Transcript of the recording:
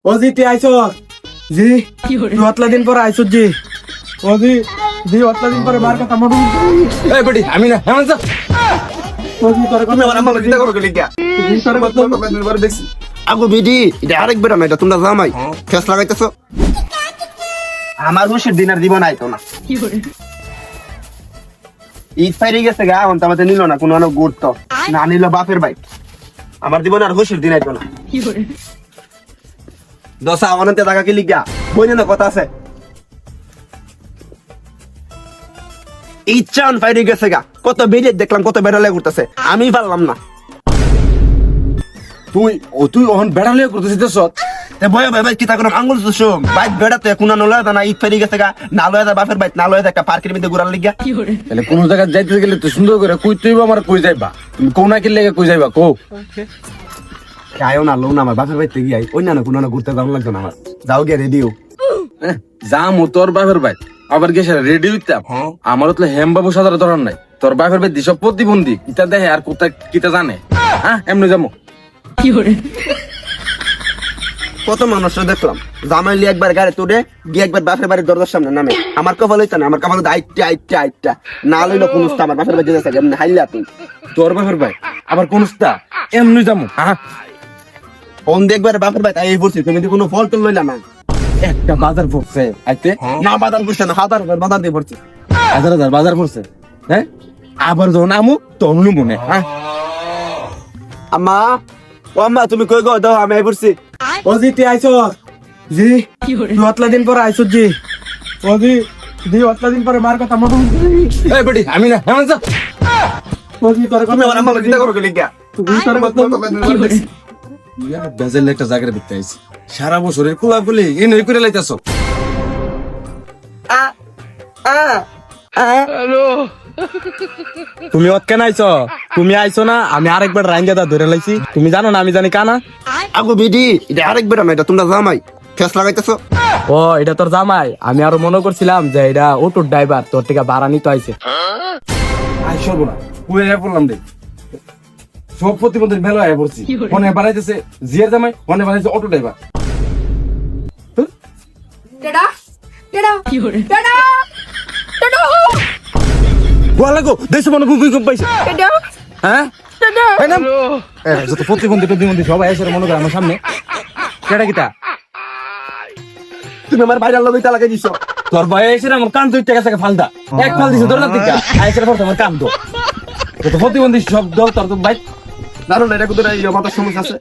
ও জি তুই আইছ জি তুই অতলা দিন পরে আইছ জি ও জি জি অতলা দিন পরে বার কথা মনে এই বেটি আমি না হেমন্ত ও জি তোর তুমি আমার আম্মা চিন্তা করো লিখা তোর কথা পরে দেখছি আগো বিডি এটা আরেকবার না এটা তোমরা জামাই ফেস লাগাইতেছো আমার বসে দিনার দিব নাই তো না ঈদ ফাইরে গেছে গা এখন তো আমাদের নিল না কোনো গুরুত্ব না নিল বাপের বাইক আমার জীবন আর হুশির দিন আইতো না দশা অনন্তে টাকা কি লিখা বইনে না কথা আছে ইচ্ছান ফাইরে গেছে গা কত বেরিয়ে দেখলাম কত বেড়ালে করতেছে আমি পারলাম না তুই ওহন বেড়ালে করতেছিস তো এ ভয় ভাই ভাই কি তা কোনো আঙ্গুল সুসো বাইক বেড়াতে কোনা নলয় না ঈদ ফাইরে গেছে গা না লয় দা বাপের বাইক না লয় দা একটা পার্কের মধ্যে ঘুরার লিগা তাহলে কোন জায়গা যাইতে গেলে তুই সুন্দর করে কই তুই আমার কই যাইবা তুমি কোনা কি লেগে কই যাইবা কো আয়ো না লো না আমার বাপের বাইতে গিয়ে ওই না কোনো না ঘুরতে যাওয়া লাগতো না আমার যাও গিয়ে রেডিও যাম তোর বাপের ভাই আবার গেছে রেডি হইতাম আমারও তো হেমবাবু সাদার ধরন নাই তোর বাপের ভাই দিশব প্রতিবন্ধী কিতা দেখে আর কোথায় কিতা জানে হ্যাঁ এমনি যাবো কত মানুষ দেখলাম জামাইলি একবার গাড়ি তুলে গিয়ে একবার বাপের বাড়ির দরজার সামনে নামে আমার কপাল হইতা না আমার কপাল আইটা না লইলো কোন আমার বাপের বাড়ি যেতে এমনি হাইলা তুই তোর বাপের ভাই আবার কোন এমনি যাবো হ্যাঁ ফোন দেখবার বাপের বাড়ি তাই বলছি তুমি কোনো ফল টল লইলা না একটা বাজার পড়ছে আইতে না বাজার করছে না বাজার দিয়ে পড়ছে 1000 বাজার পড়ছে হ্যাঁ আবার যখন আমু তখন মনে হ্যাঁ আম্মা ও আম্মা তুমি কই গো দাও আমি পড়ছি ও জি তুই আইছ জি তুই অতলা দিন পরে আইছ জি ও জি জি অতলা দিন পরে মার কথা মনে এই বেটি আমি না হেমন্ত ও জি তোর তুমি আমার আম্মা চিন্তা করো লিখা তুই তোর কথা বেজেল একটা জায়গায় দেখতে আইছি সারা বছরের কুলাকুলি এনে করে লাইতাছ তুমি অত কেন আইছ তুমি আইছো না আমি আরেকবার রাইন্দা ধরে লাইছি তুমি জানো না আমি জানি কানা আগো বিডি এটা আরেকবার না এটা তোমরা জামাই ফেস লাগাইতেছো ও এটা তোর জামাই আমি আরো মনে করছিলাম যে এটা অটোর ড্রাইভার তোর থেকে ভাড়া নিতে আইছে আইসো না কই আয়া পড়লাম রে সব প্রতিবন্ধীর মেলা আয়া পড়ছি মনে বাড়াইতেছে জিয়ার জামাই মনে বাড়াইছে অটো ড্রাইভার টেডা টেডা টেডা টেডা গোয়া লাগো দেশ মনে ভূমিকম্প পাইছে টেডা হ্যাঁ টেডা ম্যাডাম যত প্রতিবন্ধী সবাই এসে মনে করে আমার সামনে কেডা কিতা তুমি আমার বাইরে লগে তালাকে দিছো তোর ভয়ে এসে আমার কান দুই টাকা থেকে ফালদা এক ফাল দিছে তোর না দিকা আইসের পর তোমার কান তো যত প্রতিবন্ধী সব দল তোর তো বাইক দারুন এটা কোথায় মাথার সমস্যা আছে